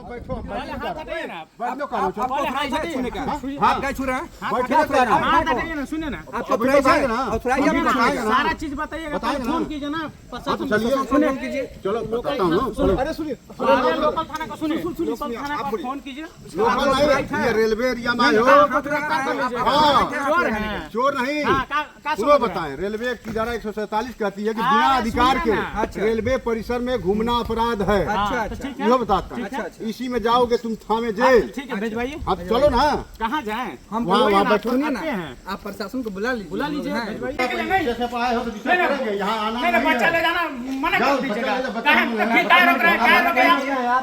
बैठो हाथ हटाइए ना बात तो करो चलो हाथ हटाइए का हाथ क्या छू रहा है? बैठे तो ना हाथ हटाइए ना, सुनिए ना आपको बताएगा ना, अभी बताएगा ना सारा चीज बताइएगा, फोन कीजिए ना प्रशासन चलिए सुनिए कीजिए चलो बताता हूँ चलो अरे सुनिए लोकल थाना को सुनिए, लोकल थाना को फोन कीजिए। लोकल नहीं ये रेलवे एरिया में हो चोर हैं, चोर नहीं सुनो बताएं रेलवे की धारा 147 कहती है कि बिना अधिकार के रेलवे परिसर में घूमना अपराध है। यह बताता है इसी में जाओगे तुम थाने जेल। ठीक है भेजवाइए। अब चलो ना कहाँ जाएं? हम वहाँ बैठो आप प्रशासन को बुला लीजिए जैसे पढ़ाई हो तो दिक्कत करेंगे यहाँ आना नहीं, नहीं बच्चा है। ले जाना मना जाओ, कर दीजिएगा। बच्चा ले जाओ, काहे रोक रहे हैं?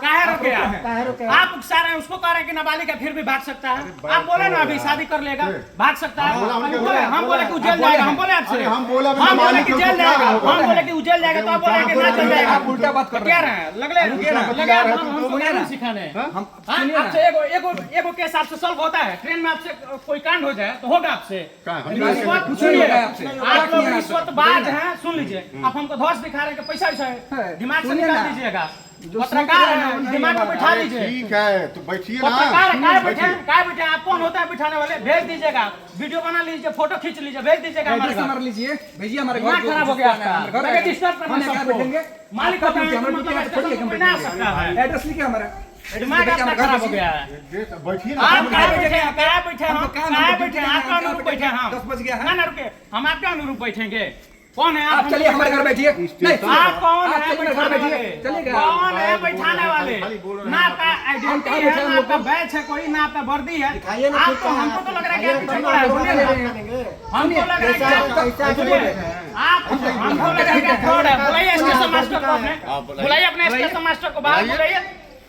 काहे रोक रहे हैं? आप उकसा रहे हैं, उसको कह रहे हैं कि नाबालिग है फिर भी भाग सकता है। आप बोले ना अभी शादी कर लेगा भाग सकता है। हम बोले कि जेल जाएगा, हम बोले आपसे हम बोला हम बोले कि जेल जाएगा, हम बोले कि जेल जाएगा, तो आप बोले कि ना जेल जाएगा। आप उल्टा बात कर क्या रहे हैं? लगे हम कानून सिखाने हम आपसे एगो केस आपसे सॉल्व होता है। ट्रेन में आपसे कोई कांड हो जाए तो होगा आपसे सुनिए आप लोग रिश्वतबाज हैं। सुन लीजिए, आप हमको धौस दिखा रहे हैं कि पैसा है, दिमाग से निकाल दीजिएगा। पत्रकार है, दिमाग में बिठा लीजिए। ठीक है तो बैठिए ना पत्रकार काय बैठे आप कौन होता है बिठाने वाले? भेज दीजिएगा, वीडियो बना लीजिए, फोटो खींच लीजिए, भेज दीजिएगा हमारे घर। मार लीजिए, भेजिए हमारे घर। दिमाग खराब हो गया आपका। लगे डिस्टर्ब करना सबको। बैठेंगे मालिक होता है तो मतलब कोई ना आ सकता है। एड्रेस लिखिए हमारा। दिमाग आपका खराब हो गया है। बैठिए ना आप कहाँ बैठे हैं? कहाँ बैठे हैं? कहाँ बैठे हैं? आपका कहाँ अनुरूप बैठे हैं हम। 10 बज गया है। ना ना रुके, हम आपके अनुरूप बैठेंगे। कौन है आप चलिए हमारे घर बैठिए। नहीं आप कौन है चलिए घर बैठाने बैठिए। वाले? चलिएगा कौन है बैठाने वाले? ना आपका आइडेंटिटी है, ना आपका बैच है कोई, ना आपका वर्दी है। आपको हमको तो लग रहा है कि आप पीछे पड़ा है। सुनिए ना, हमको लग रहा है कि आप हमको लग रहा है कि आप फ्रॉड है। बुलाइए स्टेशन मास्टर को अपने, बुलाइए अपने स्टेशन मास्टर को बाहर बुलाइए,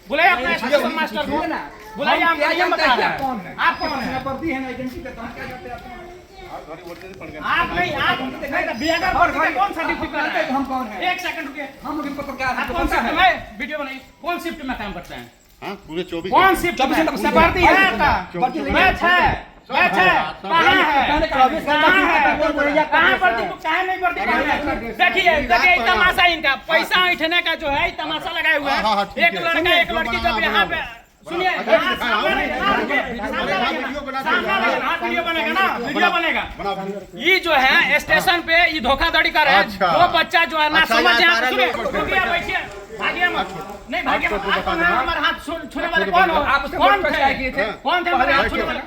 बुलाइए अपने स्टेशन मास्टर को बुलाइए। हम क्या बता रहे हैं? आप कौन है? वर्दी है ना, आइडेंटिटी है, तो हम क्या करते हैं? आप नहीं बिहार कौन सा ड्यूटी कर रहे हैं? हम कौन है? एक सेकंड रुकिए। हम लोग पत्रकार आप हैं। कौन शिफ्ट में वीडियो बनाइए? कौन शिफ्ट में काम करते हैं? हाँ पूरे 24 कौन शिफ्ट में? वर्दी है आपका? बैच है, बैच है, कहाँ है? कहाँ वर्दी को कहाँ नहीं वर्दी है? देखिए देखिए तमाशा इनका, पैसा ऐंठने का जो है तमाशा लगाए हुए है। एक लड़का एक लड़की जब यहाँ पे सुनिए वीडियो बनेगा ना, वीडियो बनेगा। ये जो है स्टेशन पे ये धोखाधड़ी कर रहे हैं। वो बच्चा जो है ना समझ है। सुनिए रुकिए, बैठिए, भागिए मत, नहीं भागिए मत। आप कौन है? हमारे हाथ छूने वाले कौन हो? आप उससे कौन वोट थे? थे? कौन थे हमारे हाथ छूने वाले?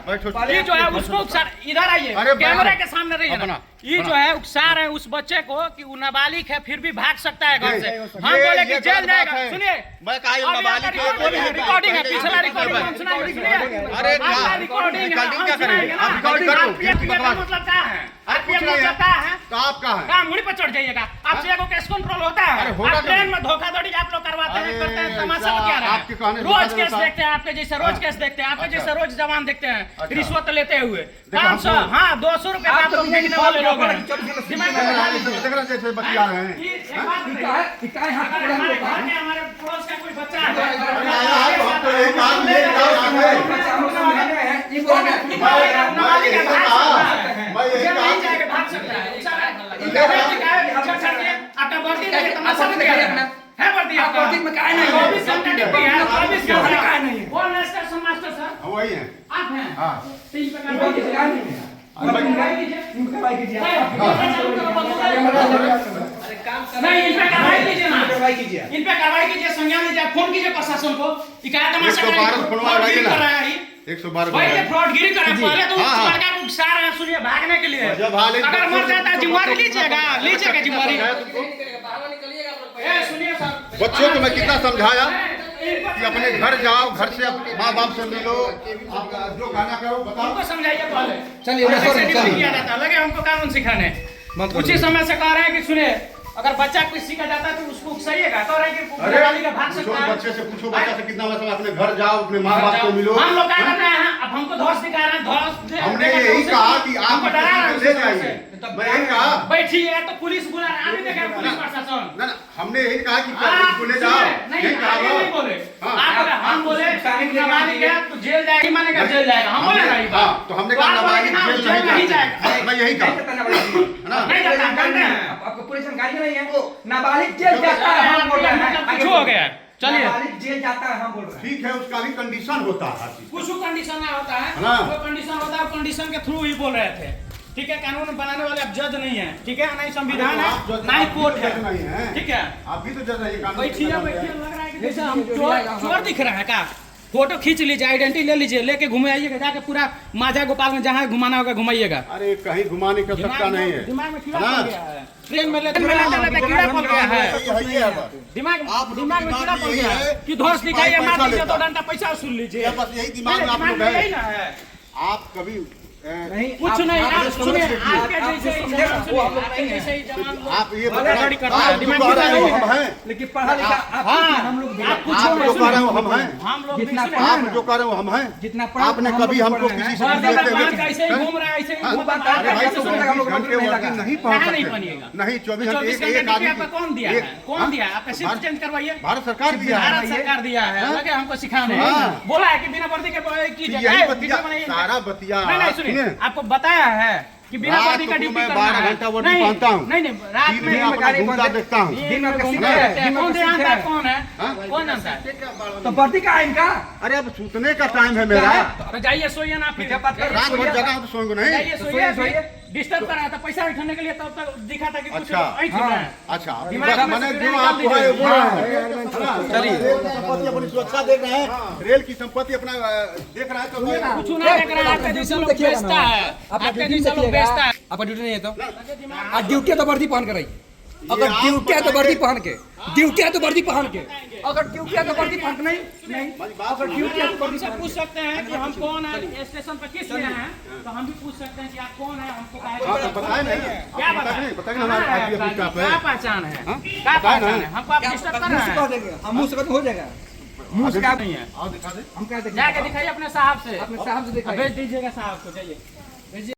ये जो है उसको सर इधर आइए, कैमरे के सामने रहिए ना। ये जो है उकसा रहे हैं उस बच्चे को कि वो नाबालिग है फिर भी भाग सकता है घर से। हम बोले कि जेल जाएगा। सुनिए मैं कहा हूं नाबालिग है, रिकॉर्डिंग है, पिछला रिकॉर्डिंग हम सुनाएंगे। सुनिए अरे आपका रिकॉर्डिंग है, रिकॉर्डिंग हम क्या सुनाएंगे करेंगे? ना। आप रिकॉर्ड करो, आप मतलब क्या है? आप मतलब क्या है? तो आप कहाँ हैं? कहाँ मुड़ी पर चढ़ जाइएगा? आपसे एगो केस कंट्रोल होता है? आप ट्रेन में धोखाधड़ी आप लोग करवाते हैं, करते हैं, तमाशा में क्या रहा आपके कहने है? से रोज पता केस चलता है। देखते हैं, आपके जैसे रोज केस देखते हैं, आपके जैसे रोज जवान देखते हैं रिश्वत लेते हुए। देखो, 500 हाँ 200 रुपए आप लोग देखने वाले लोग हैं। दिमाग में बैठा लीजिए। देख रहे हैं जैसे बतिया रहे हैं ये एक बात क्या है? क्या है? हाथ अगर पकड़ा हमारे हुआ घर है। में हमारे पड़ोस का कोई बच्चा है हम तो यही काम ले रहा हूं नाबालिग है, भाग सकता है। मैं यही जेल नहीं काम जाएगा, भाग सकता है। आपका वर्दी नहीं है, तमाशा में दिखाइए अपना। है वर्दी आपका? वर्दी में काहे नहीं है? 24 घंटे ड्यूटी है, 24 घंटे काहे नहीं है? कौन है स्टेशन मास्टर सर? वही है आप हैं? हाँ 3 पे कार्रवाई कीजिए। कार्रवाई कीजिए। कार्रवाई कीजिए। नहीं, इन पे कार्रवाई कीजिए ना। कार्रवाई कीजिए। इन पे कार्रवाई कीजिए, संज्ञान लीजिए, फोन कीजिए प्रशासन को। ये क्या तमाशा कर रहे 112 हैं? फोन फ्रॉडगिरी लगाइए ना। कर रहा है ये। 112 भाई ये फ्रॉडगिरी कर रहा है। पहले तो उस हाँ, हाँ। लड़का को उकसा रहे हैं, सुनिए, भागने के लिए। जब हाल अगर मर जाता है जिम्मेवारी लीजिएगा, लीजिएगा जिम्मेवारी। तुमको ए सुनिए सर, बच्चों को मैं कितना समझाया कि अपने घर जाओ, घर से अपने माँ बाप से मिलो, आप जो गाना करो बताओ। हमको समझाइए पहले। चलिए, कैसे सॉरी, ड्यूटी चलिए। किया जाता है, लगे हमको कानून सिखाने। उसी समय से कह रहे हैं कि सुनिए, अगर बच्चा किसी का जाता है तो उसको उकसाइएगा। कह रहे हैं कि नाबालिग भाग पूछो सकता है। बच्चे से, पूछो बच्चा से कितना मतलब अपने घर जाओ, अपने माँ बाप से मिलो। हम लोग क्या कर रहे हैं? अब हमको धौस दिखा रहे हैं, धौस हमने यही कहा कि आप हमको डरा रहे हैं ले उस जाइए। से। मैं यही कहा बैठिए तो पुलिस बुला रहा है, आने देगा पुलिस प्रशासन। ना ना हमने यही कहा कि आप ले जाओ। नहीं, यही कहा आगे नहीं बोले। हाँ। आप बोले, हम बोले नाबालिग है तो जेल जाएगी, मानेगा जेल जाएगा। हम बोले ना ये बात। हाँ, तो हमने कहा आप बोले कि नाबालिग ना, जेल नहीं जाएगा। जाएगा। मैं यही कहा है ना। नहीं जाता, जानते हैं। आपको पूरी जानकारी नहीं है? नाबालिग जेल जाता है, हम बोल रहे हैं। कुछ हो गया। चलिए नाबालिग जेल जाता है, हम बोल रहे हैं। ठीक है, उसका भी कंडीशन होता है हर चीज का। कुछ कंडीशन ना होता है, हाँ। वो कंडीशन होता है, कंडीशन के थ्रू ही बोल रहे थे। ठीक है, कानून बनाने वाले अब जज नहीं है, ठीक है, ना ही संविधान आप है जज- ना ही आप भी कोर्ट तो जज नहीं है, हैं। ठीक है। आप भी तो जज रही बैठिए बैठिए, लग रहा है कि जैसे हम चोर दिख रहा है का। फोटो खींच लीजिए, आइडेंटिटी ले लीजिए, लेके घूमे आइएगा, जाके पूरा माजा गोपाल में जहाँ घुमाना होगा घुमाइएगा। अरे कहीं घुमाने का सकता नहीं है। दिमाग में कीड़ा हाँ। पड़ गया है, ट्रेन में लेते कीड़ा पड़ गया है, दिमाग में कीड़ा पड़ गया है कि धौंस दिखाइए, मार दीजिए तो डंडा पैसा वसूल लीजिए। बस यही दिमाग में आप लोग यही है। ना है, आप कभी नहीं, कुछ नहीं। आप सुनिए, आपके आप जैसे ही समझे, जवान वो हम सुनिए, लोग आपके नहीं हैं। जैसे ही जवान लोग आप ये बड़ा गाड़ी करता है, आप दिमाग जो कह रहे में हो नहीं हम है। हैं, लेकिन पढ़ा लिखा आप हाँ, हम लोग भी आप कुछ आप जो कह रहे हो हम हैं, हम लोग जितना भी पढ़ा आप जो कह रहे हो हम हैं। जितना पढ़ा आपने हम कभी लोग हमको पढ़ रहे किसी हैं। से बहुत लेते ज्यादा हुए ऐसे ही घूम रहा है, ऐसे ही हाँ, घूम बात रहा है, है, भाई ऐसे तो सुन रहा है। 24 घंटे वर्दी नहीं पहुंच कहाँ नहीं सकते। बनिएगा? नहीं 24 घंटे 24 एक घंटे एक ड्यूटी आदमी आपका कौन दिया है? कौन दिया है? आपका शिफ्ट चेंज करवाइए। भारत सरकार दिया है। भारत सरकार दिया है, लगे हमको सिखाने। हाँ। बोला है कि बिना वर्दी के की यही जगह बतिया सारा बतिया नहीं सुनिए, आपको बताया है कि बिना रात वर्दी का को ड्यूटी मैं करना 12 है। घंटा वर्दी नहीं, पहनता हूँ। नहीं रात दिन में में अपना घूमता देखता हूँ। दिन में आपका कौन सीखा है, दिन में कौन आपका जानता सीखा है है। कौन है? हाँ? कौन जानता है? तो वर्दी का है इनका। अरे अब सूतने का टाइम है मेरा। तो जाइए सोइए ना, फिर क्या बात कर रहे रात भर जगह तो सोएंगे नहीं। जाइए तो सोइए, सोइए। डिस्टर्ब कर रहा था पैसा उठाने के लिए, तब तक दिखा था कि कुछ अच्छा। ऐठ हाँ। रहा है। अच्छा अभी दिमाग में मैंने से जो निकाल आपको है वो बोल हाँ। रहे हैं। चलिए संपत्ति अपनी सुरक्षा देख रहे हैं, रेल की संपत्ति अपना देख रहा है तो कुछ ना देख रहा है, आपका जैसा लोग बेचता है, आपका जैसा लोग बेचता है। आपका ड्यूटी नहीं है तो आज ड्यूटी है तो वर्दी पहन के रहिए। अगर ड्यूटी है तो वर्दी पहन के, ड्यूटी है तो वर्दी पहन के, अगर ड्यूटी है तो वर्दी पहन के नहीं अगर ड्यूटी है तो वर्दी हमसे पूछ सकते हैं कि हम कौन है, स्टेशन पर किस लिए हैं, तो हम भी पूछ सकते हैं कि आप कौन है, हमको काहे बताए नहीं क्या बताए ना हमारा आईपीएफ स्टाफ है। क्या पहचान है, क्या पहचान है? हमको आप डिस्टर्ब कर रहे हैं। देंगे हम मुंह से हो जाएगा। मुंह से नहीं है, आओ दिखा दे। हम क्या देखेंगे? जाके दिखाइए अपने साहब से, अपने साहब से दिखाइए। भेज दीजिएगा साहब को, जाइए।